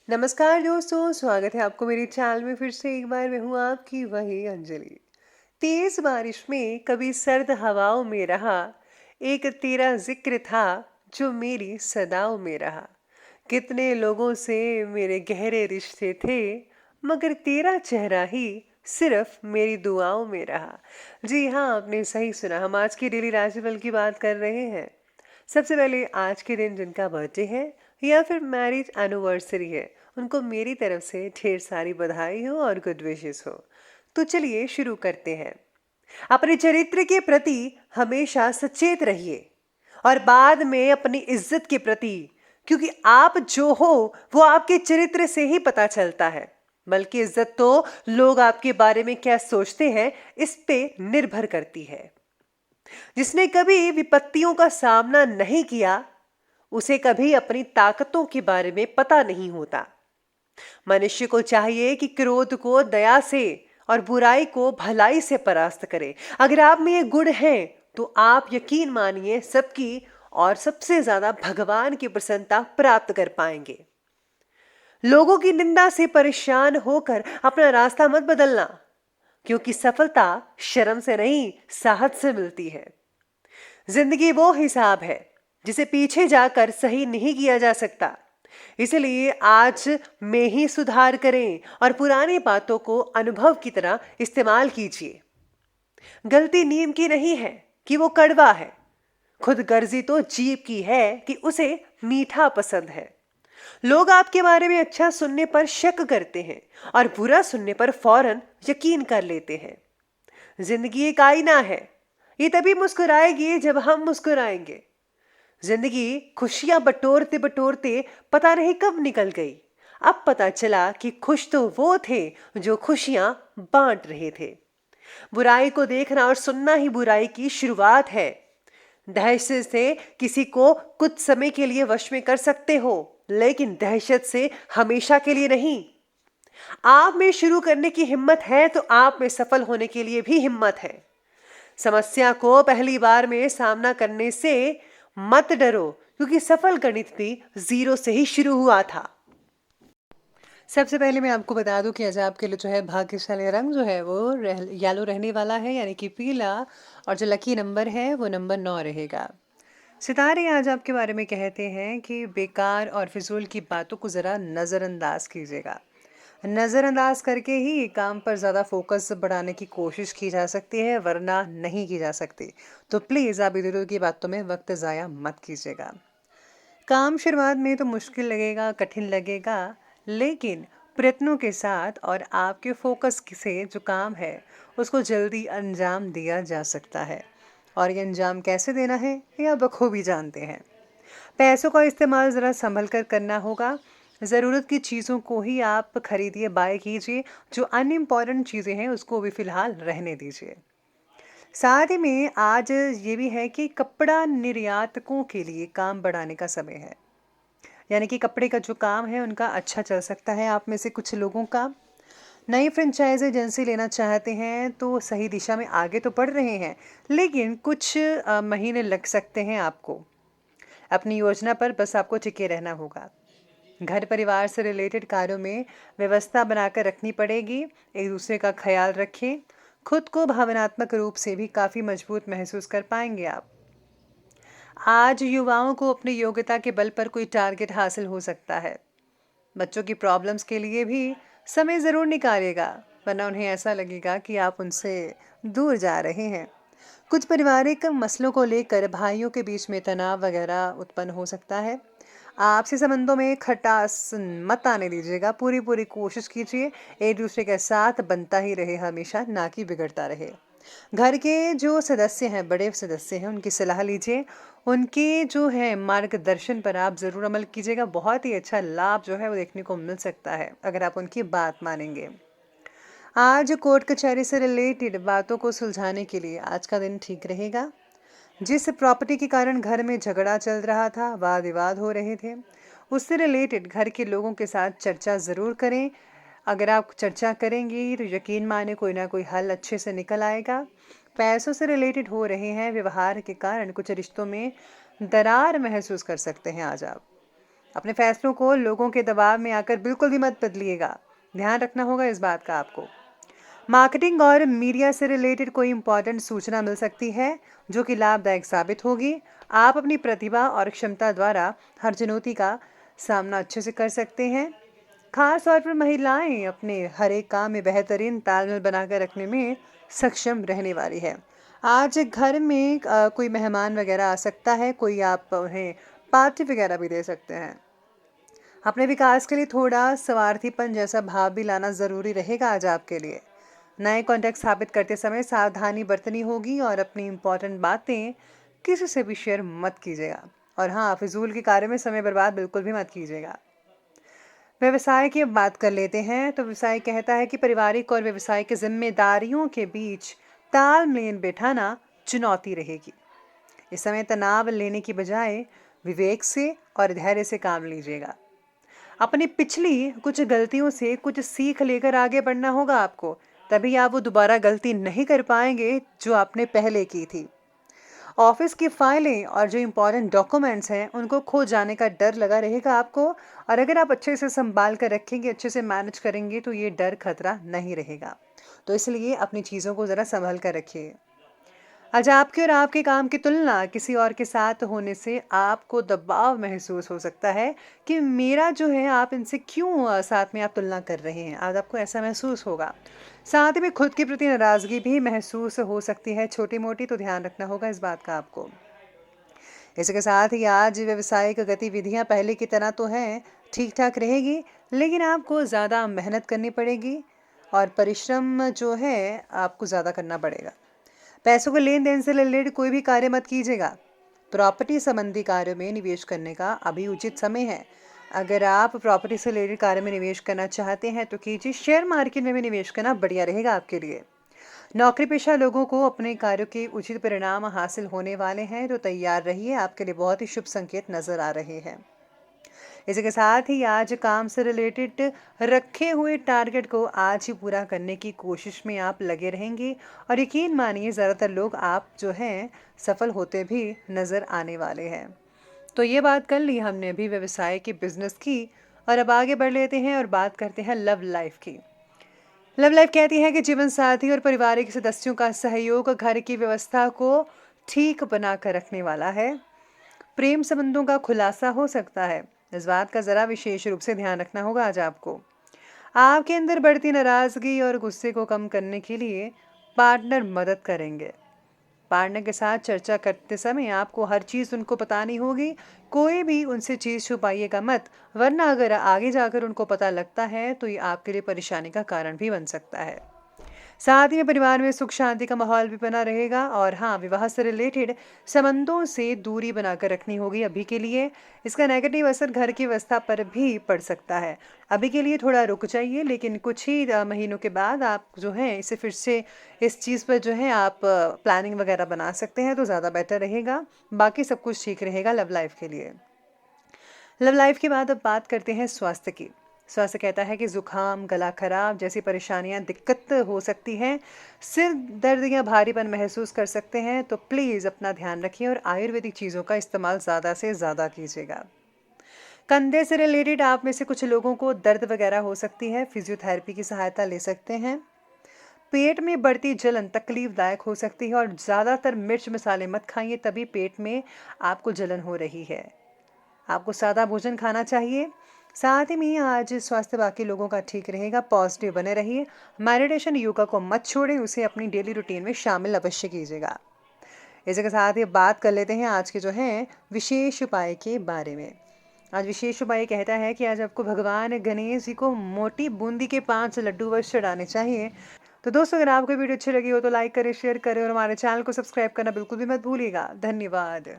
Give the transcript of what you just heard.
नमस्कार दोस्तों, स्वागत है आपको मेरे चैनल में। फिर से एक बार मैं हूँ आपकी वही अंजलि। तेज बारिश में कभी सर्द हवाओं में रहा, एक तेरा जिक्र था जो मेरी सदाओं में रहा। कितने लोगों से मेरे गहरे रिश्ते थे, मगर तेरा चेहरा ही सिर्फ मेरी दुआओं में रहा। जी हाँ, आपने सही सुना। हम आज की डेली राशिफल की बात कर रहे हैं। सबसे पहले आज के दिन जिनका बर्थडे है या फिर मैरिज एनिवर्सरी है, उनको मेरी तरफ से ढेर सारी बधाई हो और गुड विशेस हो। तो चलिए शुरू करते हैं। अपने चरित्र के प्रति हमेशा सचेत रहिए और बाद में अपनी इज्जत के प्रति, क्योंकि आप जो हो वो आपके चरित्र से ही पता चलता है। बल्कि इज्जत तो लोग आपके बारे में क्या सोचते हैं इस पे निर्भर करती है। जिसने कभी विपत्तियों का सामना नहीं किया, उसे कभी अपनी ताकतों के बारे में पता नहीं होता। मनुष्य को चाहिए कि क्रोध को दया से और बुराई को भलाई से परास्त करे। अगर आप में ये गुण है तो आप यकीन मानिए सबकी और सबसे ज्यादा भगवान की प्रसन्नता प्राप्त कर पाएंगे। लोगों की निंदा से परेशान होकर अपना रास्ता मत बदलना, क्योंकि सफलता शर्म से नहीं, साहस से मिलती है। जिंदगी वो हिसाब है जिसे पीछे जाकर सही नहीं किया जा सकता। इसलिए आज में ही सुधार करें और पुरानी बातों को अनुभव की तरह इस्तेमाल कीजिए। गलती नीम की नहीं है कि वो कड़वा है, खुद गर्जी तो जीभ की है कि उसे मीठा पसंद है। लोग आपके बारे में अच्छा सुनने पर शक करते हैं और बुरा सुनने पर फौरन यकीन कर लेते हैं। जिंदगी एक आईना है, ये तभी मुस्कुराएगी जब हम मुस्कुराएंगे। जिंदगी खुशियां बटोरते बटोरते पता नहीं कब निकल गई। अब पता चला कि खुश तो वो थे जो खुशियां बांट रहे थे। बुराई को देखना और सुनना ही बुराई की शुरुआत है। दहशत से किसी को कुछ समय के लिए वश में कर सकते हो, लेकिन दहशत से हमेशा के लिए नहीं। आप में शुरू करने की हिम्मत है तो आप में सफल होने के लिए भी हिम्मत है। समस्या को पहली बार में सामना करने से मत डरो, क्योंकि सफल गणित भी जीरो से ही शुरू हुआ था। सबसे पहले मैं आपको बता दूं कि आज आपके लिए जो है भाग्यशाली रंग जो है वो येलो रहने वाला है, यानी कि पीला। और जो लकी नंबर है वो नंबर 9 रहेगा। सितारे आज आपके बारे में कहते हैं कि बेकार और फिजूल की बातों को ज़रा नज़रअंदाज कीजिएगा। नज़रअंदाज करके ही काम पर ज़्यादा फोकस बढ़ाने की कोशिश की जा सकती है, वरना नहीं की जा सकती। तो प्लीज़ आप इधर उधर की बातों में वक्त ज़ाया मत कीजिएगा। काम शुरुआत में तो मुश्किल लगेगा, कठिन लगेगा, लेकिन प्रयत्नों के साथ और आपके फोकस से जो काम है उसको जल्दी अंजाम दिया जा सकता है। और ये अंजाम कैसे देना है ये आप बखूबी जानते हैं। पैसों का इस्तेमाल ज़रा संभल कर करना होगा। ज़रूरत की चीज़ों को ही आप खरीदिए, बाय कीजिए। जो अनइम्पॉर्टेंट चीज़ें हैं उसको भी फ़िलहाल रहने दीजिए। साथ ही में आज ये भी है कि कपड़ा निर्यातकों के लिए काम बढ़ाने का समय है। यानी कि कपड़े का जो काम है उनका अच्छा चल सकता है। आप में से कुछ लोगों का नई फ्रेंचाइज एजेंसी लेना चाहते हैं तो सही दिशा में आगे तो बढ़ रहे हैं, लेकिन कुछ महीने लग सकते हैं आपको। अपनी योजना पर बस आपको टिके रहना होगा। घर परिवार से रिलेटेड कार्यों में व्यवस्था बनाकर रखनी पड़ेगी। एक दूसरे का ख्याल रखें। खुद को भावनात्मक रूप से भी काफ़ी मजबूत महसूस कर पाएंगे आप। आज युवाओं को अपनी योग्यता के बल पर कोई टारगेट हासिल हो सकता है। बच्चों की प्रॉब्लम्स के लिए भी समय ज़रूर निकालिएगा, वरना उन्हें ऐसा लगेगा कि आप उनसे दूर जा रहे हैं। कुछ पारिवारिक मसलों को लेकर भाइयों के बीच में तनाव वगैरह उत्पन्न हो सकता है। आपसी संबंधों में खटास मत आने दीजिएगा। पूरी पूरी कोशिश कीजिए एक दूसरे के साथ बनता ही रहे हमेशा, ना कि बिगड़ता रहे। घर के जो सदस्य हैं, बड़े सदस्य हैं, उनकी सलाह लीजिए। उनके जो है मार्गदर्शन पर आप ज़रूर अमल कीजिएगा। बहुत ही अच्छा लाभ जो है वो देखने को मिल सकता है अगर आप उनकी बात मानेंगे। आज कोर्ट कचहरी से रिलेटेड बातों को सुलझाने के लिए आज का दिन ठीक रहेगा। जिस प्रॉपर्टी के कारण घर में झगड़ा चल रहा था, वाद विवाद हो रहे थे, उससे रिलेटेड घर के लोगों के साथ चर्चा ज़रूर करें। अगर आप चर्चा करेंगी तो यकीन माने कोई ना कोई हल अच्छे से निकल आएगा। पैसों से रिलेटेड हो रहे हैं व्यवहार के कारण कुछ रिश्तों में दरार महसूस कर सकते हैं आज आप। अपने फैसलों को लोगों के दबाव में आकर बिल्कुल भी मत बदलिएगा, ध्यान रखना होगा इस बात का आपको। मार्केटिंग और मीडिया से रिलेटेड कोई इंपॉर्टेंट सूचना मिल सकती है जो कि लाभदायक साबित होगी। आप अपनी प्रतिभा और क्षमता द्वारा हर चुनौती का सामना अच्छे से कर सकते हैं। खास तौर पर महिलाएं अपने हर एक काम में बेहतरीन तालमेल बनाकर रखने में सक्षम रहने वाली है। आज घर में कोई मेहमान वगैरह आ सकता है, कोई आप उन्हें पार्टी वगैरह भी दे सकते हैं। अपने विकास के लिए थोड़ा स्वार्थीपन जैसा भाव भी लाना ज़रूरी रहेगा आज आपके लिए। नए कॉन्टैक्ट स्थापित करते समय सावधानी बरतनी होगी और अपनी इम्पोर्टेंट बातें किसी से भी शेयर मत कीजिएगा। और हाँ, फिजूल के कार्य में समय बर्बाद बिल्कुल भी मत कीजिएगा। व्यवसाय की अब बात कर लेते हैं। तो व्यवसाय कहता है कि पारिवारिक और व्यवसायिक जिम्मेदारियों के बीच तालमेल बैठाना चुनौती रहेगी। इस समय तनाव लेने की बजाय विवेक से और धैर्य से काम लीजिएगा। अपनी पिछली कुछ गलतियों से कुछ सीख लेकर आगे बढ़ना होगा आपको, तभी आप वो दोबारा गलती नहीं कर पाएंगे जो आपने पहले की थी। ऑफिस की फाइलें और जो इम्पोर्टेंट डॉक्यूमेंट्स हैं उनको खो जाने का डर लगा रहेगा आपको, और अगर आप अच्छे से संभाल कर रखेंगे, अच्छे से मैनेज करेंगे तो ये डर खतरा नहीं रहेगा। तो इसलिए अपनी चीज़ों को ज़रा संभाल कर रखिए। आज आपके और आपके काम की तुलना किसी और के साथ होने से आपको दबाव महसूस हो सकता है कि मेरा जो है, आप इनसे क्यों साथ में आप तुलना कर रहे हैं। आज आपको ऐसा महसूस होगा। साथ ही में खुद के प्रति नाराज़गी भी महसूस हो सकती है, छोटी मोटी, तो ध्यान रखना होगा इस बात का आपको। इसके साथ ही आज व्यावसायिक गतिविधियां पहले की तरह तो हैं, ठीक ठाक रहेगी, लेकिन आपको ज़्यादा मेहनत करनी पड़ेगी और परिश्रम जो है आपको ज़्यादा करना पड़ेगा। पैसों के लेन देन से रिलेटेड कोई भी कार्य मत कीजिएगा। प्रॉपर्टी संबंधी कार्यों में निवेश करने का अभी उचित समय है। अगर आप प्रॉपर्टी से रिलेटेड कार्य में निवेश करना चाहते हैं तो कीजिए। शेयर मार्केट में भी निवेश करना बढ़िया रहेगा आपके लिए। नौकरी पेशा लोगों को अपने कार्यों के उचित परिणाम हासिल होने वाले हैं, तो तैयार रहिए, आपके लिए बहुत ही शुभ संकेत नजर आ रहे हैं। इसी के साथ ही आज काम से रिलेटेड रखे हुए टारगेट को आज ही पूरा करने की कोशिश में आप लगे रहेंगे, और यकीन मानिए ज़्यादातर लोग आप जो हैं सफल होते भी नज़र आने वाले हैं। तो ये बात कर ली हमने अभी व्यवसाय की, बिजनेस की, और अब आगे बढ़ लेते हैं और बात करते हैं लव लाइफ की। लव लाइफ कहती है कि जीवन साथी और पारिवारिक सदस्यों का सहयोग घर की व्यवस्था को ठीक बना कर रखने वाला है। प्रेम संबंधों का खुलासा हो सकता है, इस बात का ज़रा विशेष रूप से ध्यान रखना होगा आज आपको। आपके अंदर बढ़ती नाराज़गी और गुस्से को कम करने के लिए पार्टनर मदद करेंगे। पार्टनर के साथ चर्चा करते समय आपको हर चीज़ उनको बतानी होगी। कोई भी उनसे चीज़ छुपाइएगा मत, वरना अगर आगे जाकर उनको पता लगता है तो ये आपके लिए परेशानी का कारण भी बन सकता है। साथ ही में परिवार में सुख शांति का माहौल भी बना रहेगा। और हाँ, विवाह से रिलेटेड संबंधों से दूरी बनाकर रखनी होगी अभी के लिए। इसका नेगेटिव असर घर की व्यवस्था पर भी पड़ सकता है। अभी के लिए थोड़ा रुक जाइए, लेकिन कुछ ही महीनों के बाद आप जो है इसे फिर से इस चीज़ पर जो है आप प्लानिंग वगैरह बना सकते हैं, तो ज़्यादा बेटर रहेगा। बाकी सब कुछ ठीक रहेगा लव लाइफ के लिए। लव लाइफ के बाद अब बात करते हैं स्वास्थ्य की। स्वास्थ्य कहता है कि जुकाम, गला खराब जैसी परेशानियां दिक्कत हो सकती हैं। सिर दर्द या भारीपन महसूस कर सकते हैं, तो प्लीज़ अपना ध्यान रखिए और आयुर्वेदिक चीज़ों का इस्तेमाल ज़्यादा से ज़्यादा कीजिएगा। कंधे से रिलेटेड आप में से कुछ लोगों को दर्द वगैरह हो सकती है, फिजियोथेरेपी की सहायता ले सकते हैं। पेट में बढ़ती जलन तकलीफदायक हो सकती है, और ज़्यादातर मिर्च मसाले मत खाइए, तभी पेट में आपको जलन हो रही है। आपको सादा भोजन खाना चाहिए। साथ ही में आज स्वास्थ्य बाकी लोगों का ठीक रहेगा। पॉजिटिव बने रहिए। मेडिटेशन, योगा को मत छोड़ें, उसे अपनी डेली रूटीन में शामिल अवश्य कीजिएगा। इसी के साथ ही बात कर लेते हैं आज के जो है विशेष उपाय के बारे में। आज विशेष उपाय कहता है कि आज आपको भगवान गणेश जी को मोटी बूंदी के 5 लड्डू वश चढ़ाने चाहिए। तो दोस्तों, अगर आपको वीडियो अच्छी लगी हो तो लाइक करें, शेयर करें और हमारे चैनल को सब्सक्राइब करना बिल्कुल भी मत भूलिएगा। धन्यवाद।